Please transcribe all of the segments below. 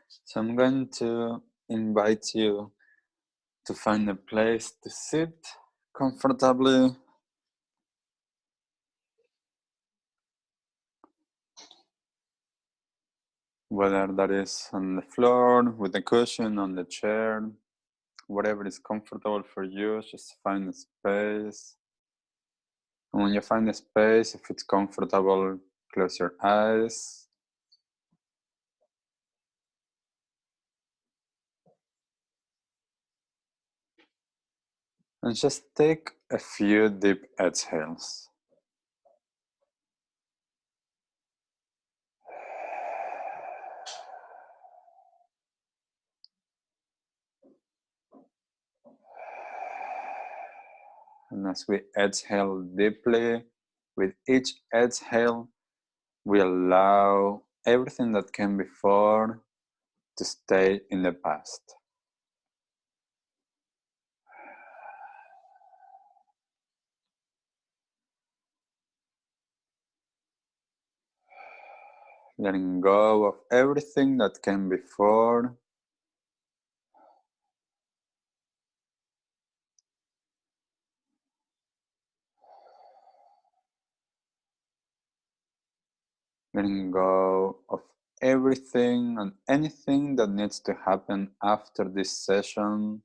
So I'm going to invite you to find a place to sit comfortably. Whether that is on the floor, with a cushion, on the chair, whatever is comfortable for you, just find a space. And when you find a space, if it's comfortable, close your eyes. And just take a few deep exhales. And as we exhale deeply, with each exhale, we allow everything that came before to stay in the past. Letting go of everything that came before. Letting go of everything and anything that needs to happen after this session.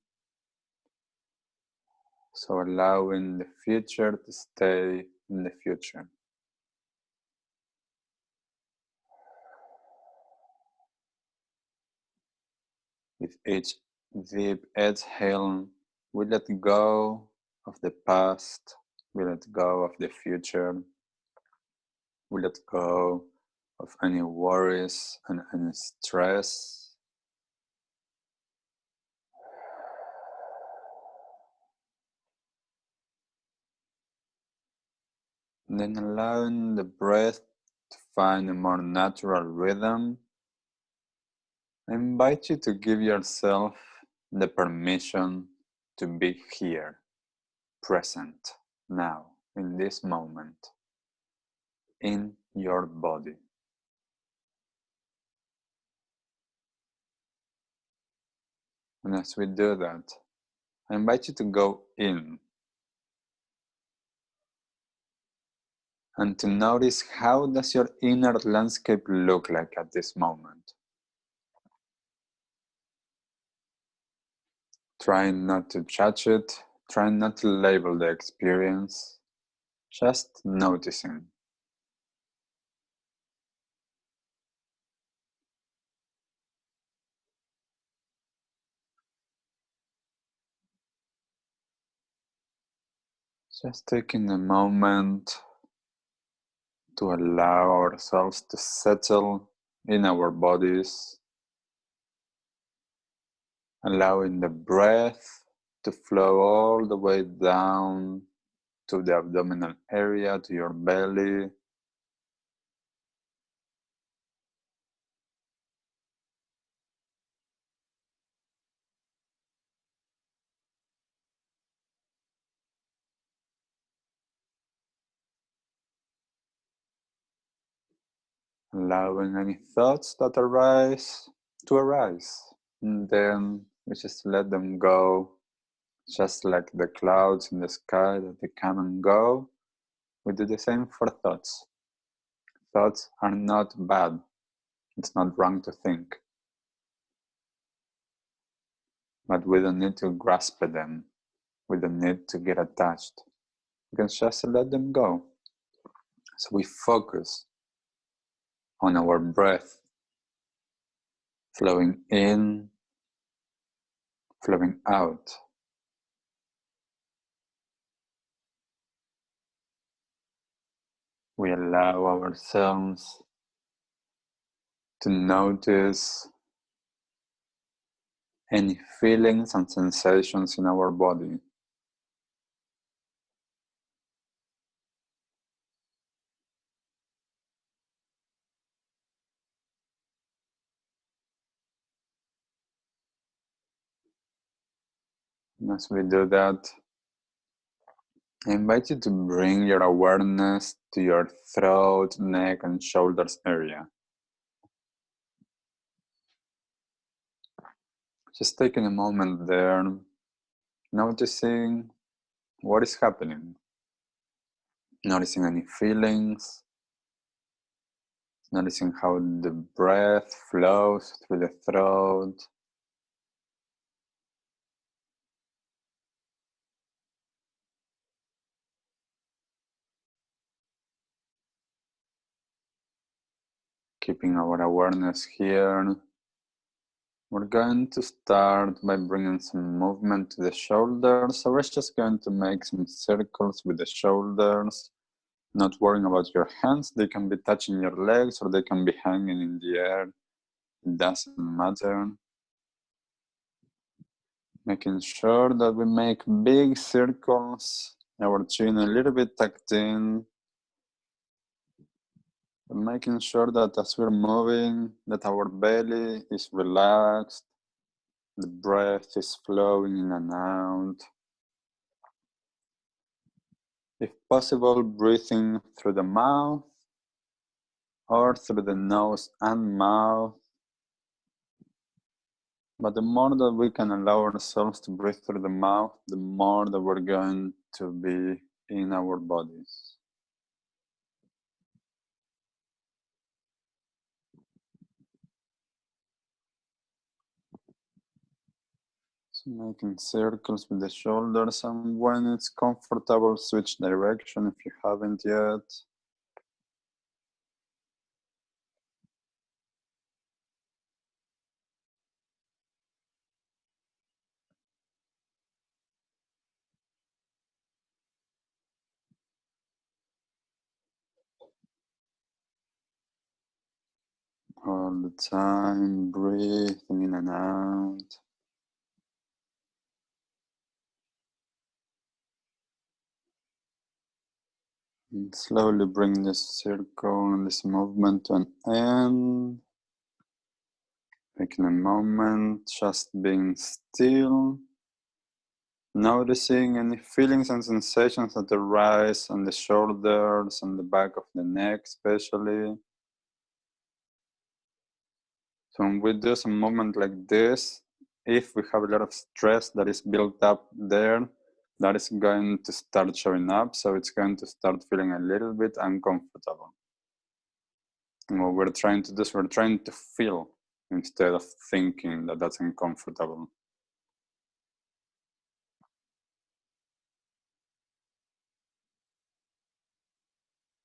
So allowing the future to stay in the future. With each deep exhale, we let go of the past, we let go of the future, we let go of any worries and any stress. And then allowing the breath to find a more natural rhythm. I invite you to give yourself the permission to be here, present, now, in this moment, in your body. And as we do that, I invite you to go in and to notice how does your inner landscape look like at this moment. Try not to judge it, try not to label the experience, just noticing. Just taking a moment to allow ourselves to settle in our bodies, allowing the breath to flow all the way down to the abdominal area, to your belly. Allowing any thoughts that arise to arise. And then we just let them go, just like the clouds in the sky that they come and go. We do the same for thoughts. Thoughts are not bad. It's not wrong to think. But we don't need to grasp them. We don't need to get attached. We can just let them go. So we focus on our breath, flowing in, flowing out. We allow ourselves to notice any feelings and sensations in our body. And as we do that, I invite you to bring your awareness to your throat, neck, and shoulders area. Just taking a moment there, noticing what is happening, noticing any feelings, noticing how the breath flows through the throat. Keeping our awareness here. We're going to start by bringing some movement to the shoulders. So we're just going to make some circles with the shoulders, not worrying about your hands. They can be touching your legs or they can be hanging in the air. It doesn't matter. Making sure that we make big circles, our chin a little bit tucked in. Making sure that as we're moving, that our belly is relaxed, the breath is flowing in and out. If possible, breathing through the mouth or through the nose and mouth. But the more that we can allow ourselves to breathe through the mouth, the more that we're going to be in our bodies. So making circles with the shoulders, and when it's comfortable, switch direction if you haven't yet. All the time, breathing in and out. And slowly bring this circle and this movement to an end. Taking a moment, just being still. Noticing any feelings and sensations that arise on the shoulders, on the back of the neck especially. So when we do some movement like this, if we have a lot of stress that is built up there, that is going to start showing up. So it's going to start feeling a little bit uncomfortable. And what we're trying to do is we're trying to feel instead of thinking that that's uncomfortable.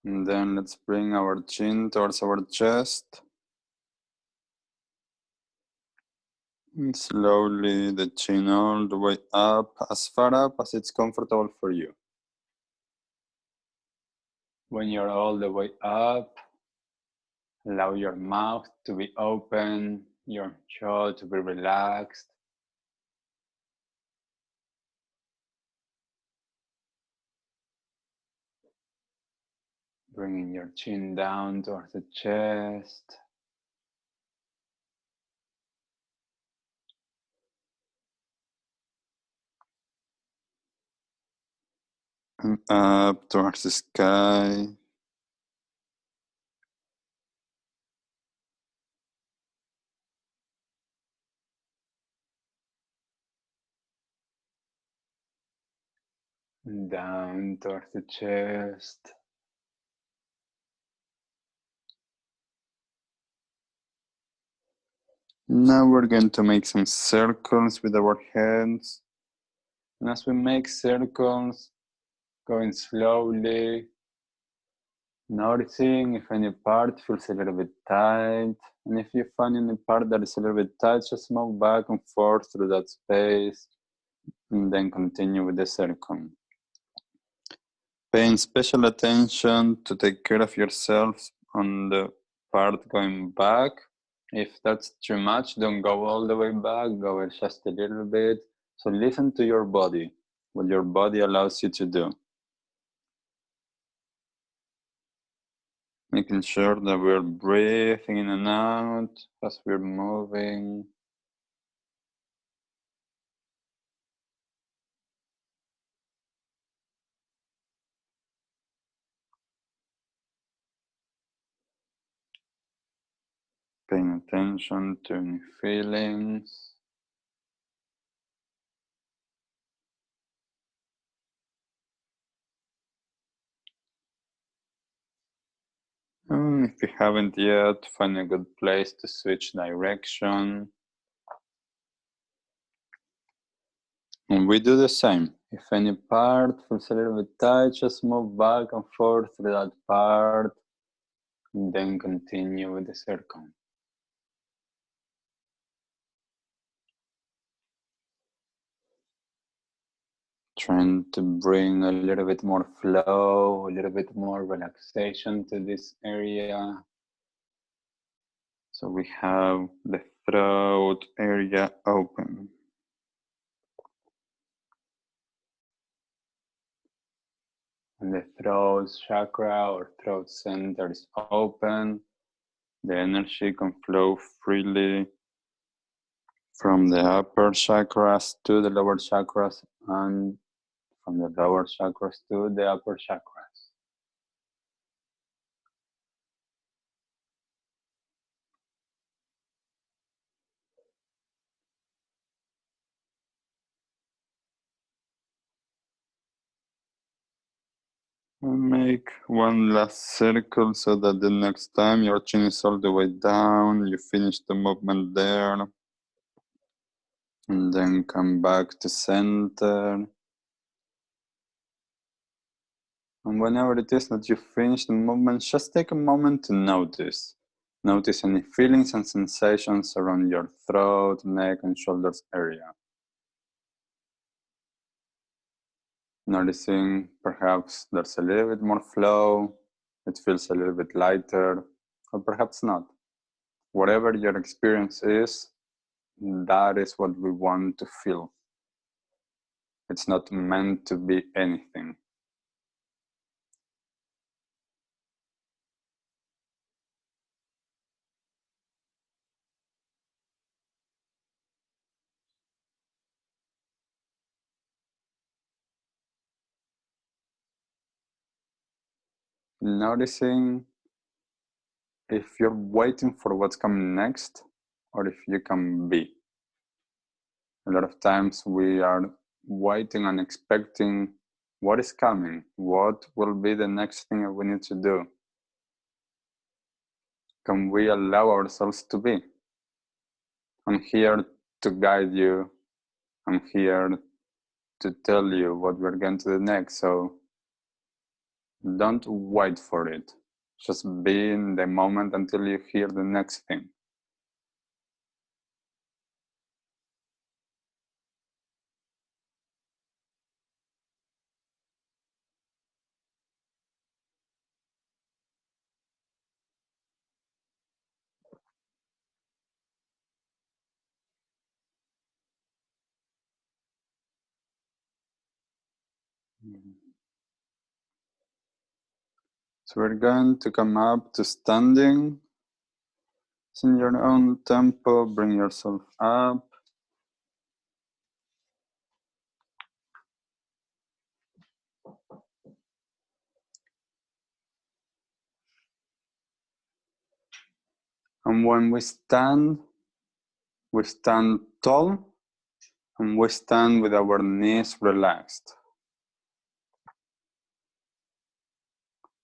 And then let's bring our chin towards our chest. And slowly the chin all the way up, as far up as it's comfortable for you. When you're all the way up, allow your mouth to be open, your jaw to be relaxed. Bringing your chin down towards the chest. And up towards the sky. And down towards the chest. Now we're going to make some circles with our hands. And as we make circles, going slowly, noticing if any part feels a little bit tight. And if you find any part that is a little bit tight, just move back and forth through that space and then continue with the circle. Paying special attention to take care of yourself on the part going back. If that's too much, don't go all the way back, go just a little bit. So listen to your body, what your body allows you to do. Making sure that we're breathing in and out as we're moving. Paying attention to any feelings. If you haven't yet, find a good place to switch direction. And we do the same. If any part feels a little bit tight, just move back and forth through that part, and then continue with the circle. Trying to bring a little bit more flow, a little bit more relaxation to this area. So we have the throat area open. And the throat chakra or throat center is open. The energy can flow freely from the upper chakras to the lower chakras and from the lower chakras to the upper chakras. And make one last circle so that the next time your chin is all the way down, you finish the movement there. And then come back to center. And whenever it is that you finish the movement, just take a moment to notice. Notice any feelings and sensations around your throat, neck, and shoulders area. Noticing perhaps there's a little bit more flow, it feels a little bit lighter, or perhaps not. Whatever your experience is, that is what we want to feel. It's not meant to be anything. Noticing if you're waiting for what's coming next, or if you can be. A lot of times we are waiting and expecting what is coming, what will be the next thing that we need to do. Can we allow ourselves to be? I'm here to guide you. I'm here to tell you what we're going to do next. So don't wait for it. Just be in the moment until you hear the next thing. So we're going to come up to standing. So in your own tempo, bring yourself up. And when we stand tall, and we stand with our knees relaxed.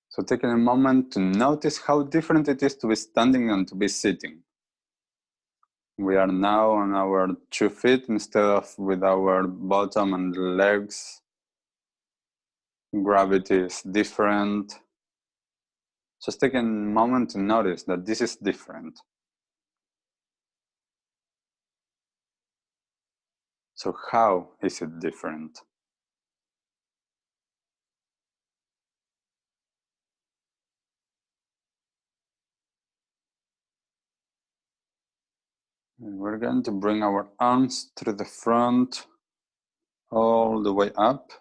So taking a moment to notice how different it is to be standing and to be sitting. We are now on our 2 feet instead of with our bottom and legs. Gravity is different. Just taking a moment to notice that this is different. So how is it different? And we're going to bring our arms to the front, all the way up.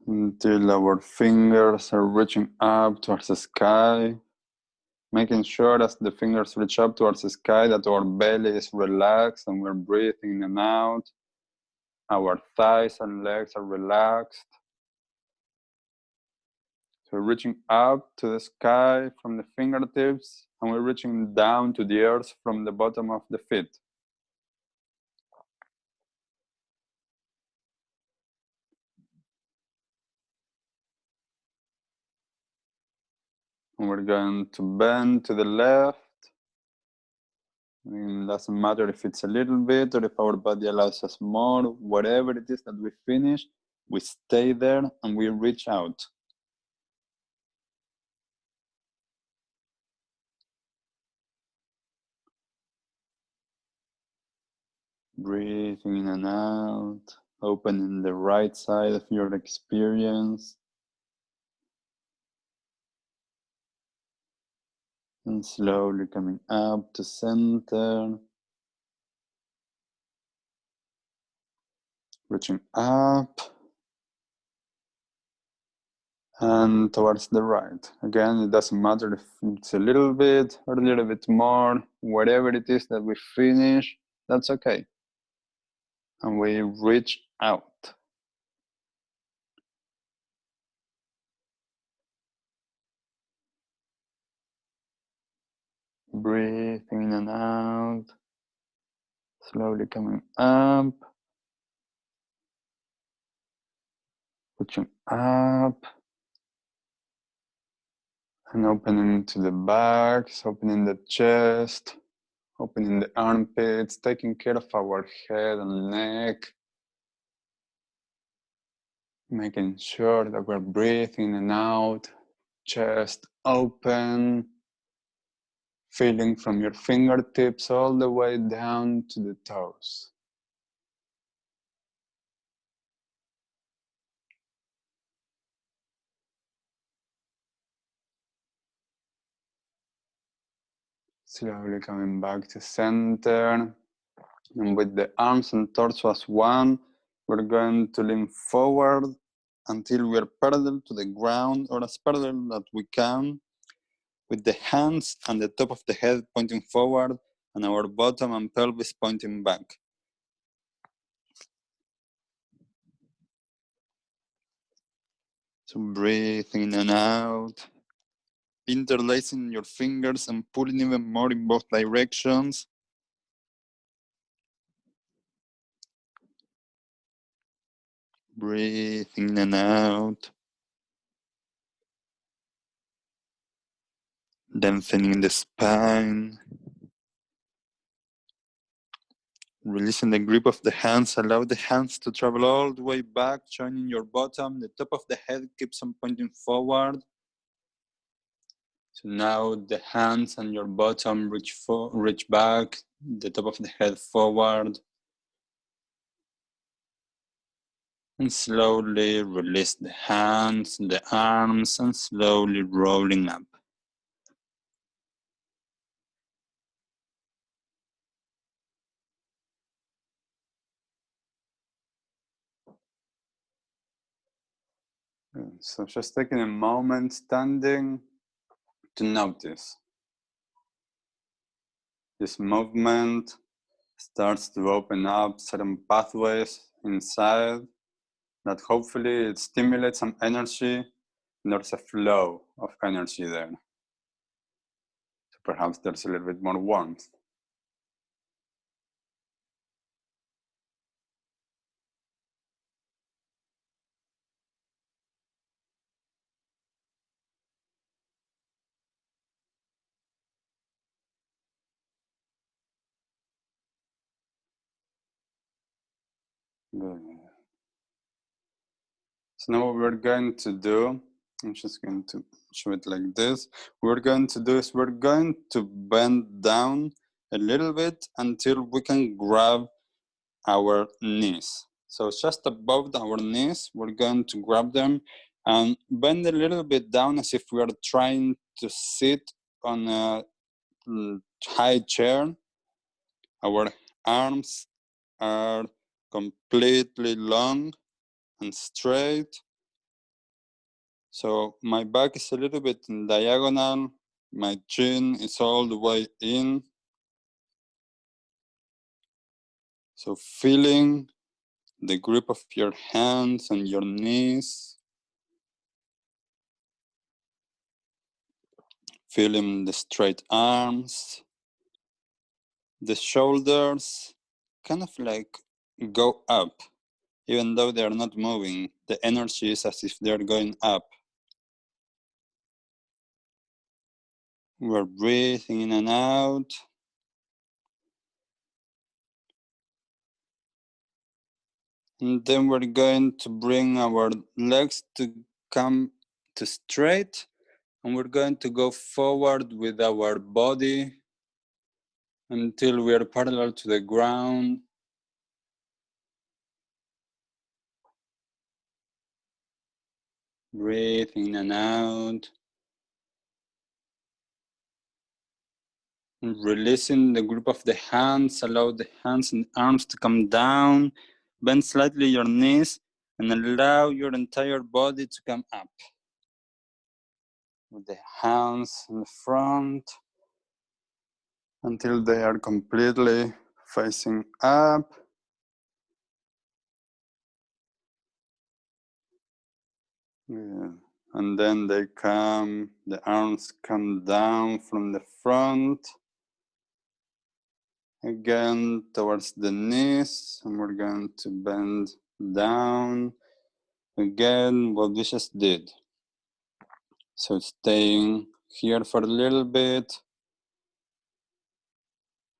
Until our fingers are reaching up towards the sky. Making sure as the fingers reach up towards the sky that our belly is relaxed and we're breathing in and out. Our thighs and legs are relaxed. So we're reaching up to the sky from the fingertips and we're reaching down to the earth from the bottom of the feet. And we're going to bend to the left. It doesn't matter if it's a little bit or if our body allows us more. Whatever it is that we finish, we stay there and we reach out. Breathing in and out, opening the right side of your experience. And slowly coming up to center. Reaching up. And towards the right. Again, it doesn't matter if it's a little bit or a little bit more. Whatever it is that we finish, that's okay. And we reach out. Breathing in and out. Slowly coming up. Reaching up. And opening to the back, opening the chest, opening the armpits, taking care of our head and neck. Making sure that we're breathing in and out, chest open, feeling from your fingertips all the way down to the toes. Slowly coming back to center. And with the arms and torso as one, we're going to lean forward until we're parallel to the ground, or as parallel that we can, with the hands and the top of the head pointing forward and our bottom and pelvis pointing back. So breathing in and out, interlacing your fingers and pulling even more in both directions. Breathing in and out. Lengthening the spine. Releasing the grip of the hands. Allow the hands to travel all the way back, joining your bottom. The top of the head keeps on pointing forward. So now the hands and your bottom reach back, the top of the head forward. And slowly release the hands, the arms, and slowly rolling up. So just taking a moment standing to notice. This movement starts to open up certain pathways inside that hopefully it stimulates some energy, and there's a flow of energy there. So perhaps there's a little bit more warmth. Good. So now what we're going to do, I'm just going to show it like this. What we're going to do is we're going to bend down a little bit until we can grab our knees. So just above our knees, we're going to grab them and bend a little bit down as if we are trying to sit on a high chair. Our arms are completely long and straight. So my back is a little bit in diagonal. My chin is all the way in. So feeling the grip of your hands and your knees. Feeling the straight arms. The shoulders kind of like go up. Even though they are not moving, the energy is as if they're going up. We're breathing in and out. And then we're going to bring our legs to come to straight. And we're going to go forward with our body until we are parallel to the ground. Breathe in and out. And releasing the grip of the hands, allow the hands and arms to come down. Bend slightly your knees and allow your entire body to come up. With the hands in the front until they are completely facing up. Yeah. And then the arms come down from the front, again towards the knees, and we're going to bend down, again what we just did. So staying here for a little bit,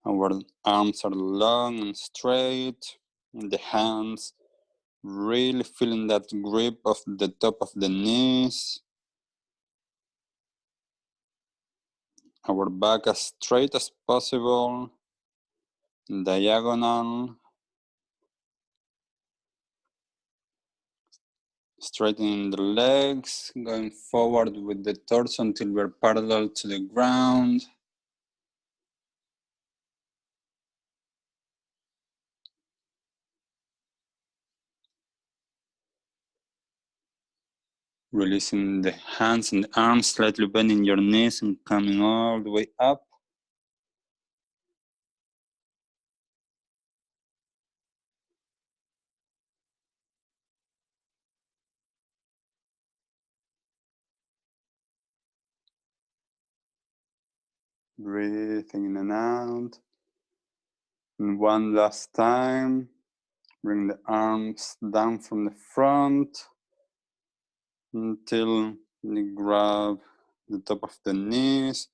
our arms are long and straight, and the hands really feeling that grip of the top of the knees. Our back as straight as possible, diagonal. Straightening the legs, going forward with the torso until we're parallel to the ground. Releasing the hands and arms, slightly bending your knees and coming all the way up. Breathing in and out. And one last time, bring the arms down from the front until you grab the top of the knees.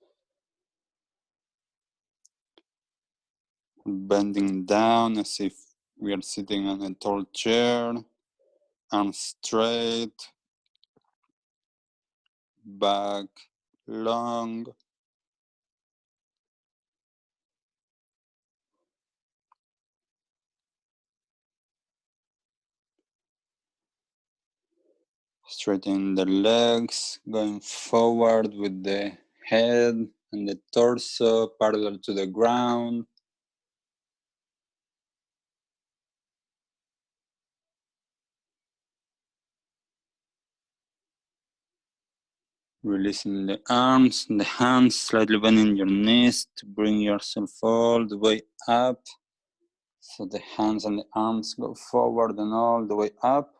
Bending down as if we are sitting on a tall chair. Arms straight. Back long. Straightening the legs, going forward with the head and the torso parallel to the ground. Releasing the arms and the hands, slightly bending your knees to bring yourself all the way up. So the hands and the arms go forward and all the way up.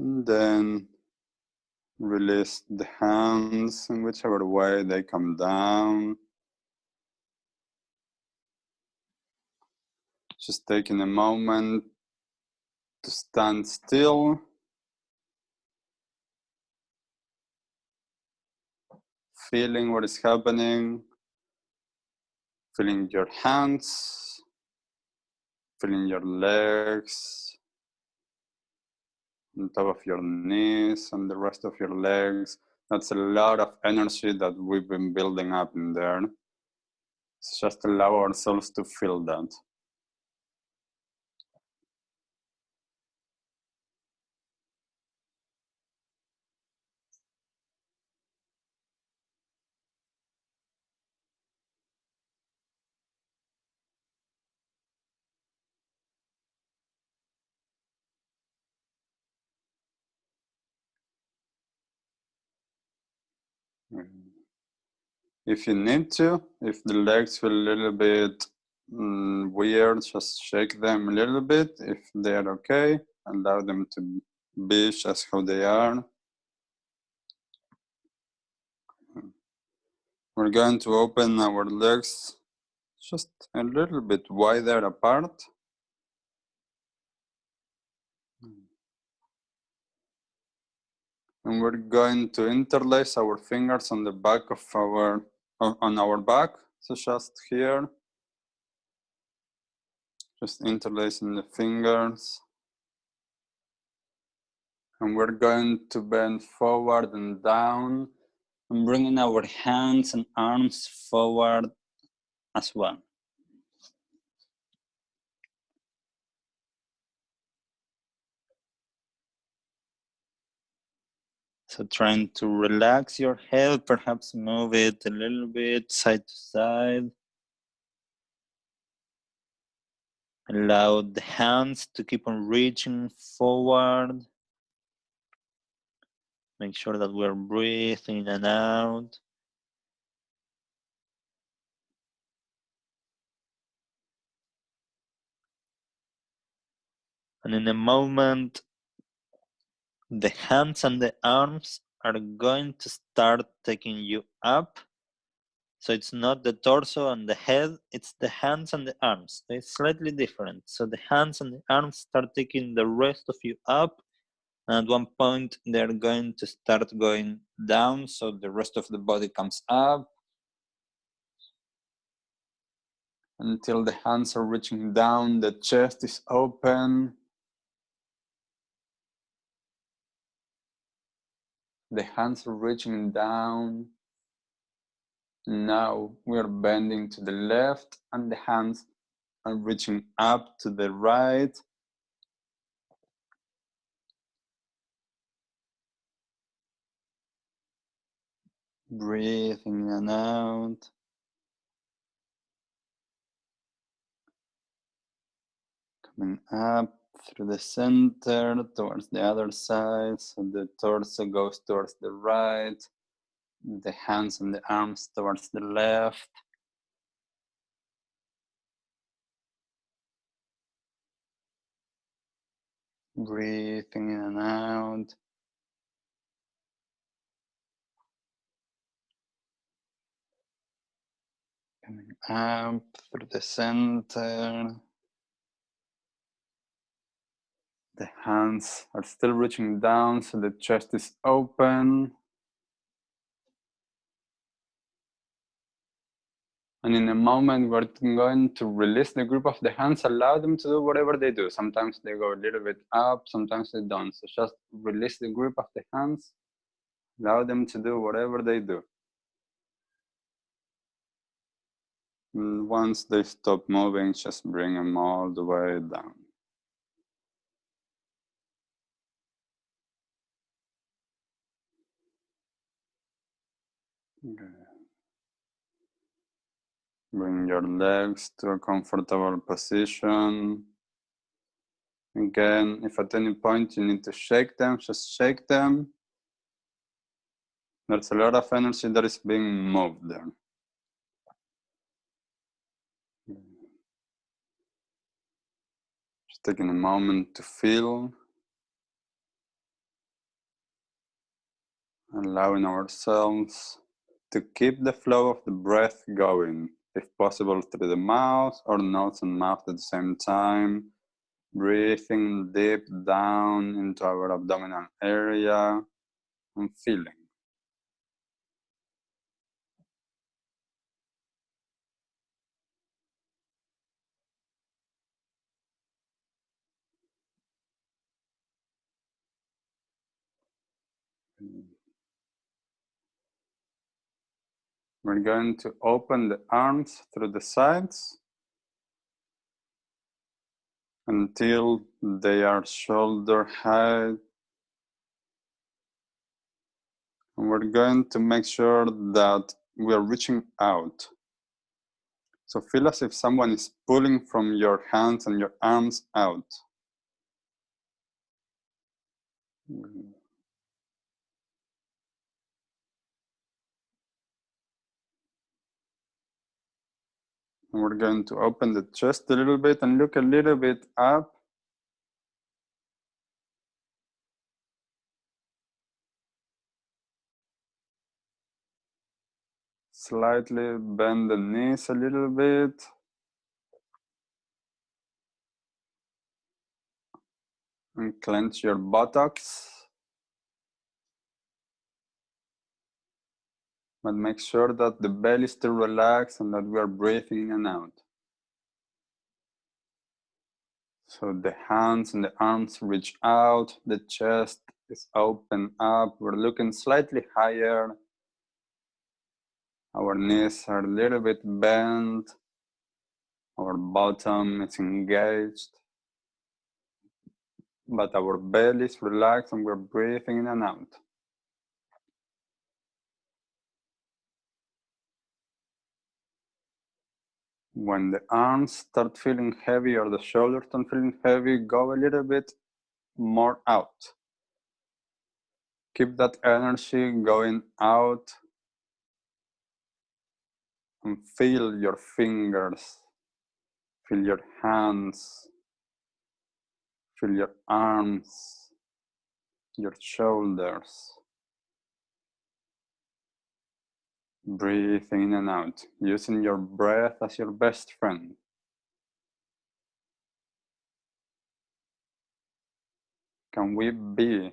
And then release the hands in whichever way they come down. Just taking a moment to stand still. Feeling what is happening. Feeling your hands. Feeling your legs. On top of your knees and the rest of your legs. That's a lot of energy that we've been building up in there. So just allow ourselves to feel that. If you need to, if the legs feel a little bit weird, just shake them a little bit. If they're okay, allow them to be just how they are. We're going to open our legs just a little bit wider apart. And we're going to interlace our fingers on the back of on our back. So just here, just interlacing the fingers. And we're going to bend forward and down and bringing our hands and arms forward as well. So trying to relax your head, perhaps move it a little bit side to side. Allow the hands to keep on reaching forward. Make sure that we're breathing in and out. And in a moment, the hands and the arms are going to start taking you up. So it's not the torso and the head, it's the hands and the arms. They're slightly different. So the hands and the arms start taking the rest of you up. And at one point, they're going to start going down. So the rest of the body comes up. Until the hands are reaching down, the chest is open. The hands are reaching down. Now we are bending to the left and the hands are reaching up to the right. Breathing in and out. Coming up through the center towards the other side. So the torso goes towards the right. The hands and the arms towards the left. Breathing in and out. Coming up through the center. The hands are still reaching down, so the chest is open. And in a moment, we're going to release the grip of the hands, allow them to do whatever they do. Sometimes they go a little bit up, sometimes they don't. So just release the grip of the hands, allow them to do whatever they do. And once they stop moving, just bring them all the way down. Okay. Bring your legs to a comfortable position. Again, if at any point you need to shake them, just shake them. There's a lot of energy that is being moved there. Just taking a moment to feel, allowing ourselves to keep the flow of the breath going, if possible through the mouth or nose and mouth at the same time, breathing deep down into our abdominal area and feeling. We're going to open the arms through the sides until they are shoulder height. And we're going to make sure that we are reaching out. So feel as if someone is pulling from your hands and your arms out. And we're going to open the chest a little bit and look a little bit up. Slightly bend the knees a little bit. And clench your buttocks. But make sure that the belly is still relaxed and that we are breathing in and out. So the hands and the arms reach out, the chest is open up, we're looking slightly higher. Our knees are a little bit bent, our bottom is engaged, but our belly is relaxed and we're breathing in and out. When the arms start feeling heavy or the shoulders start feeling heavy, go a little bit more out. Keep that energy going out and feel your fingers, feel your hands, feel your arms, your shoulders. Breathe in and out, using your breath as your best friend. Can we be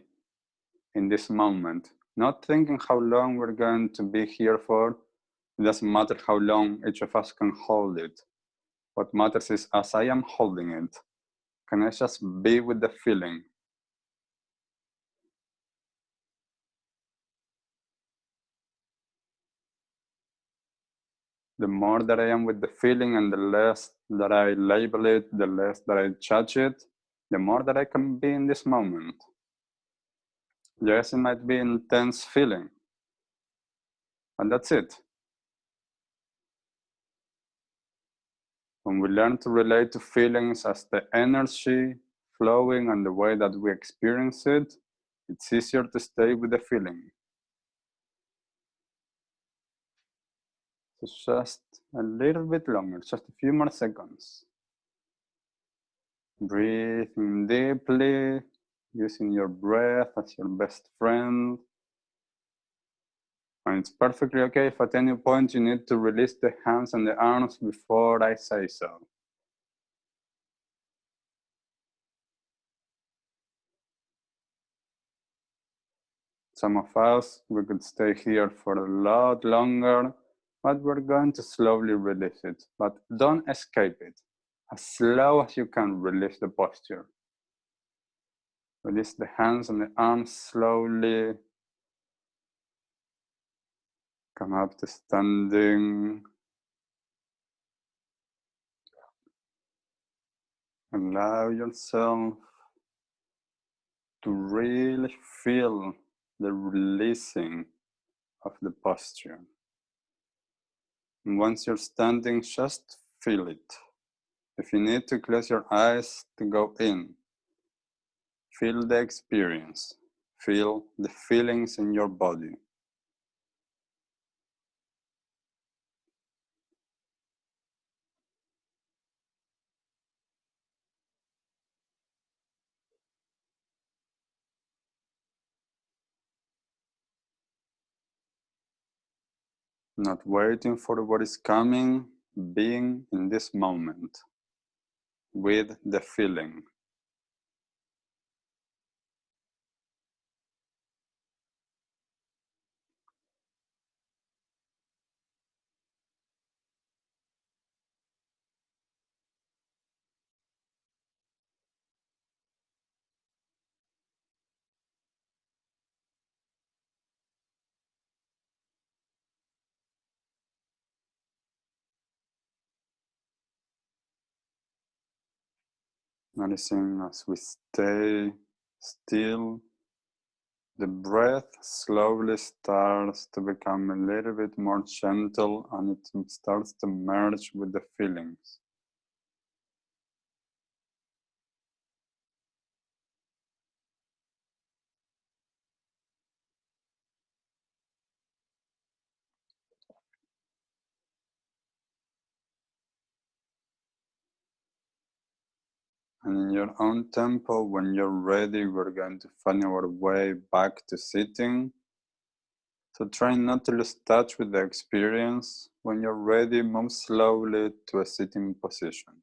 in this moment, not thinking how long we're going to be here for? It doesn't matter how long each of us can hold it. What matters is, as I am holding it, can I just be with the feeling? The more that I am with the feeling and the less that I label it, the less that I judge it, the more that I can be in this moment. Yes, it might be an intense feeling, and that's it. When we learn to relate to feelings as the energy flowing and the way that we experience it, it's easier to stay with the feeling. So just a little bit longer, just a few more seconds. Breathing deeply, using your breath as your best friend. And it's perfectly okay if at any point you need to release the hands and the arms before I say so. Some of us, we could stay here for a lot longer, but we're going to slowly release it. But don't escape it. As slow as you can, release the posture. Release the hands and the arms slowly. Come up to standing. Allow yourself to really feel the releasing of the posture. And once you're standing, just feel it. If you need to close your eyes to go in, feel the experience. Feel the feelings in your body. Not waiting for what is coming, being in this moment with the feeling. Noticing as we stay still, the breath slowly starts to become a little bit more gentle and it starts to merge with the feelings. And in your own tempo, when you're ready, we're going to find our way back to sitting. So try not to lose touch with the experience. When you're ready, move slowly to a sitting position.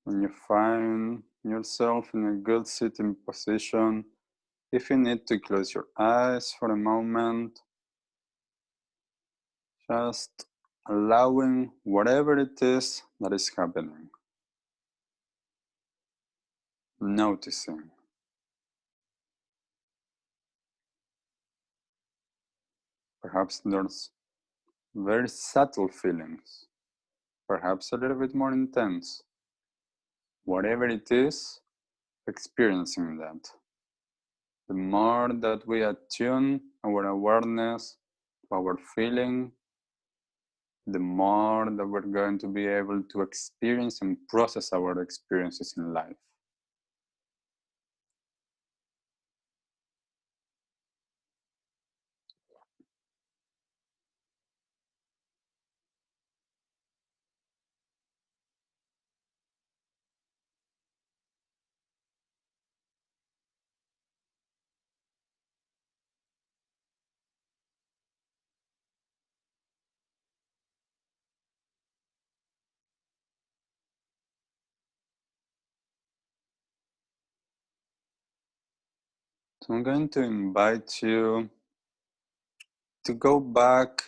When you find yourself in a good sitting position, if you need to close your eyes for a moment, just allowing whatever it is that is happening, noticing. Perhaps there's very subtle feelings, perhaps a little bit more intense. Whatever it is, experiencing that. The more that we attune our awareness to our feeling, the more that we're going to be able to experience and process our experiences in life. So I'm going to invite you to go back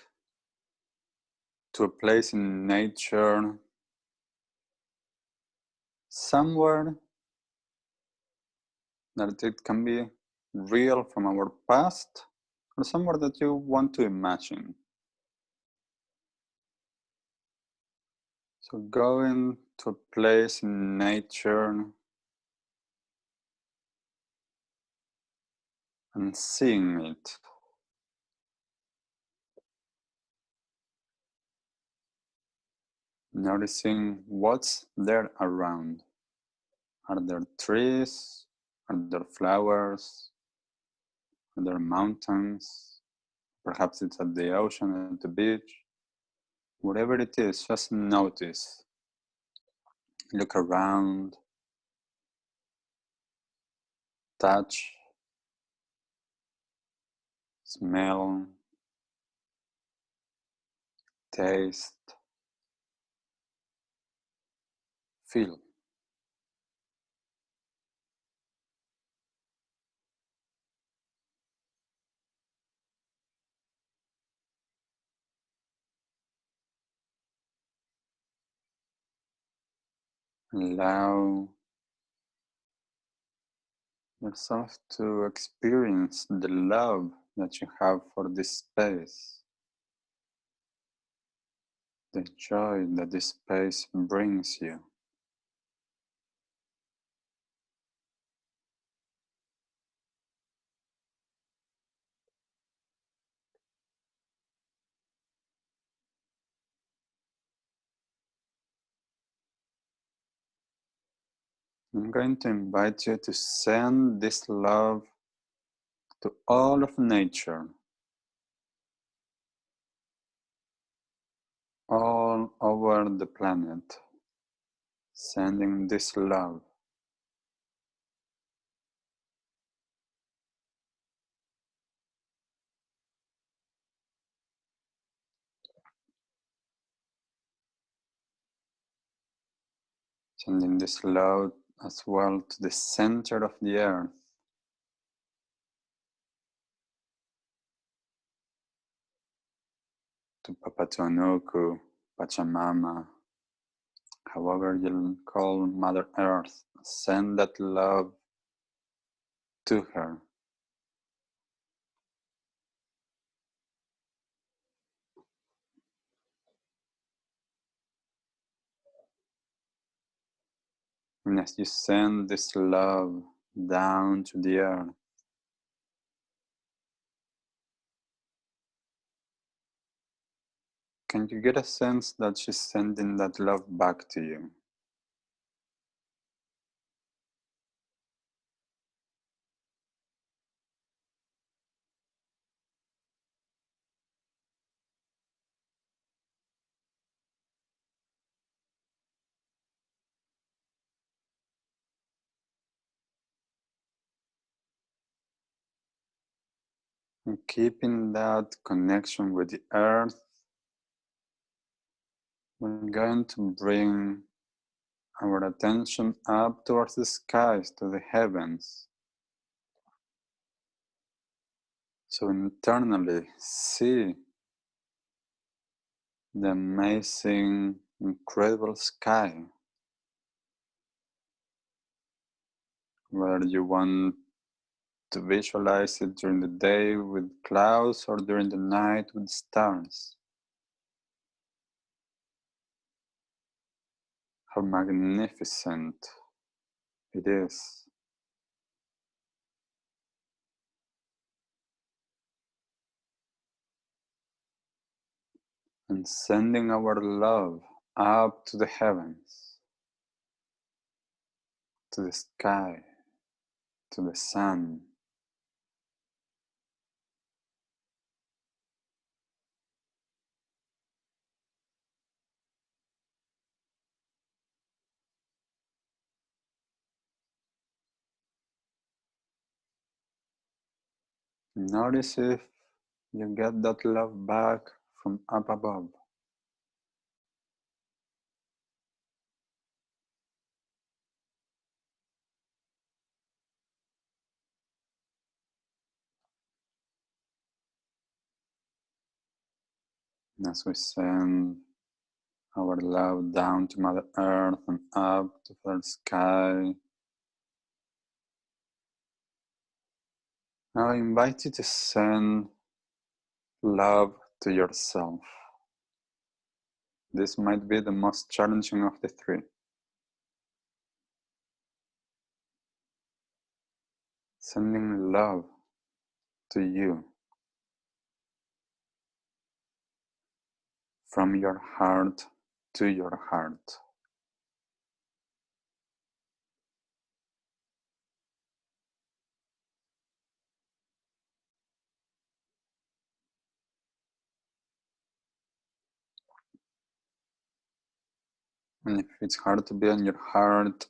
to a place in nature, somewhere that it can be real from our past, or somewhere that you want to imagine. So going to a place in nature and seeing it. Noticing what's there around. Are there trees? Are there flowers? Are there mountains? Perhaps it's at the ocean, at the beach. Whatever it is, just notice. Look around, touch, smell, taste, feel. Allow yourself to experience the love that you have for this space, the joy that this space brings you. I'm going to invite you to send this love to all of nature, all over the planet, sending this love. Sending this love as well to the center of the earth, to Papatuanuku, Pachamama, however you'll call Mother Earth. Send that love to her. And as you send this love down to the earth, can you get a sense that she's sending that love back to you? And keeping that connection with the earth, we're going to bring our attention up towards the skies, to the heavens. So internally see the amazing, incredible sky. Whether you want to visualize it during the day with clouds or during the night with stars. How magnificent it is. And sending our love up to the heavens, to the sky, to the sun. Notice if you get that love back from up above. And as we send our love down to Mother Earth and up to the sky, now I invite you to send love to yourself. This might be the most challenging of the three. Sending love to you from your heart to your heart. And if it's hard to be on your heart,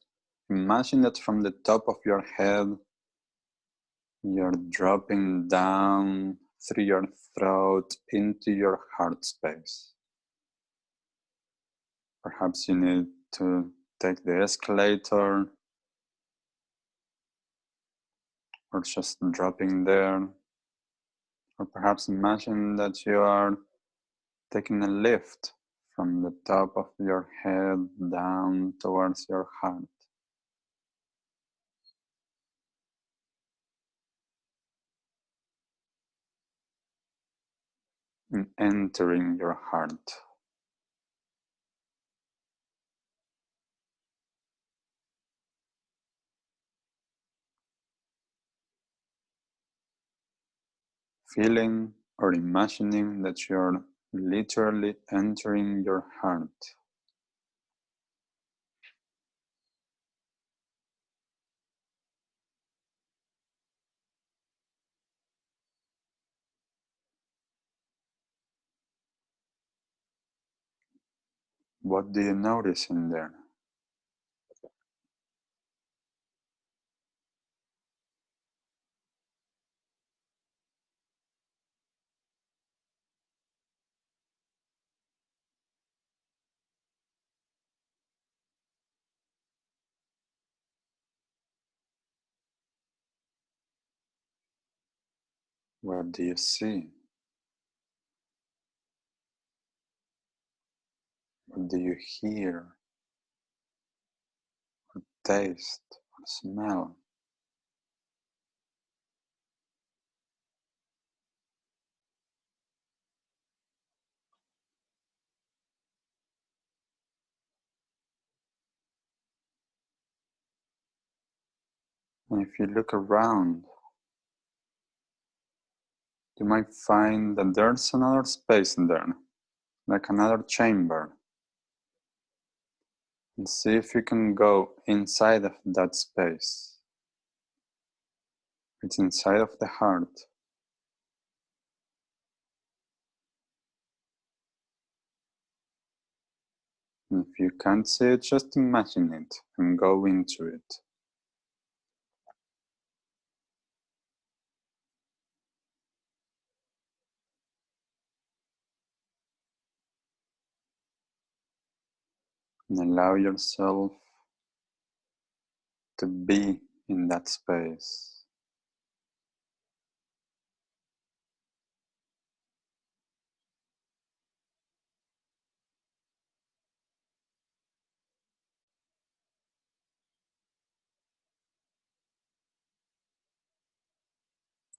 imagine that from the top of your head, you're dropping down through your throat into your heart space. Perhaps you need to take the escalator or just dropping there. Or perhaps imagine that you are taking a lift from the top of your head down towards your heart. And entering your heart. Feeling or imagining that you're literally entering your heart. What do you notice in there? What do you see? What do you hear, taste, or smell? And if you look around, you might find that there's another space in there, like another chamber. And see if you can go inside of that space. It's inside of the heart. And if you can't see it, just imagine it and go into it. And allow yourself to be in that space.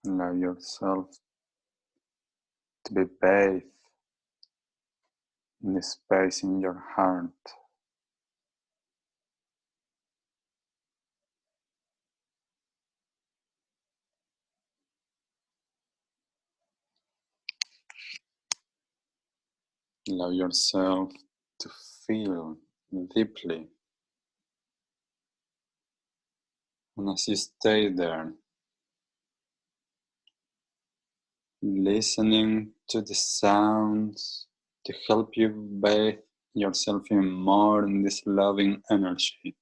Allow yourself to be bathed in this space in your heart. Allow yourself to feel deeply. And as you stay there, listening to the sounds to help you bathe yourself even more in this loving energy.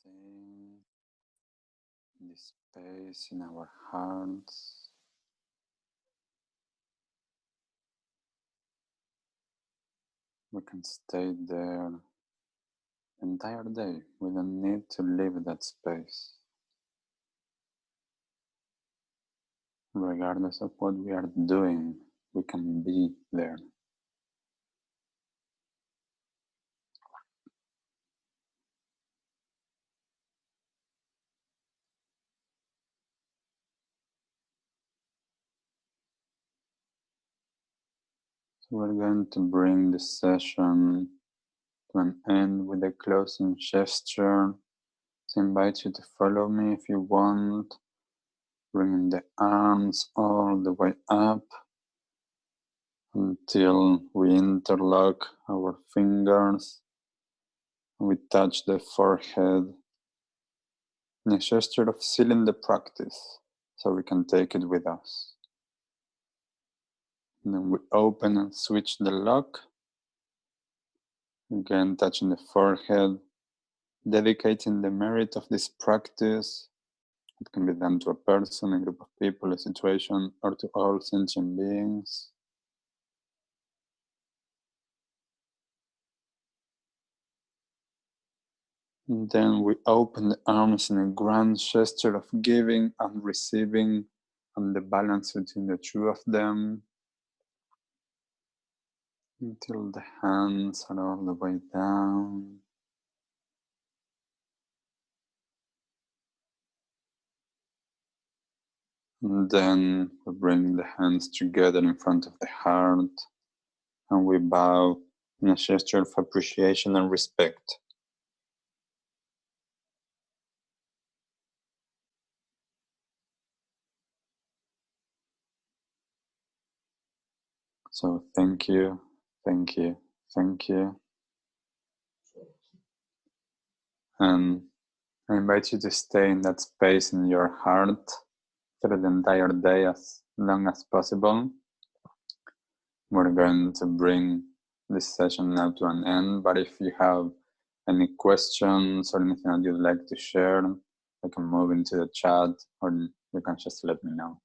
staying in this space in our hearts. We can stay there the entire day. We don't need to leave that space. Regardless of what we are doing, we can be there. So we're going to bring the session to an end with a closing gesture. So I invite you to follow me if you want, bringing the arms all the way up until we interlock our fingers. We touch the forehead in a gesture of sealing the practice so we can take it with us. And then we open and switch the lock. Again, touching the forehead, dedicating the merit of this practice. It can be done to a person, a group of people, a situation, or to all sentient beings. And then we open the arms in a grand gesture of giving and receiving, and the balance between the two of them, until the hands are all the way down. And then we bring the hands together in front of the heart, and we bow in a gesture of appreciation and respect. So thank you, thank you, thank you. And I invite you to stay in that space in your heart through the entire day as long as possible. We're going to bring this session now to an end, but if you have any questions or anything that you'd like to share, I can move into the chat, or you can just let me know.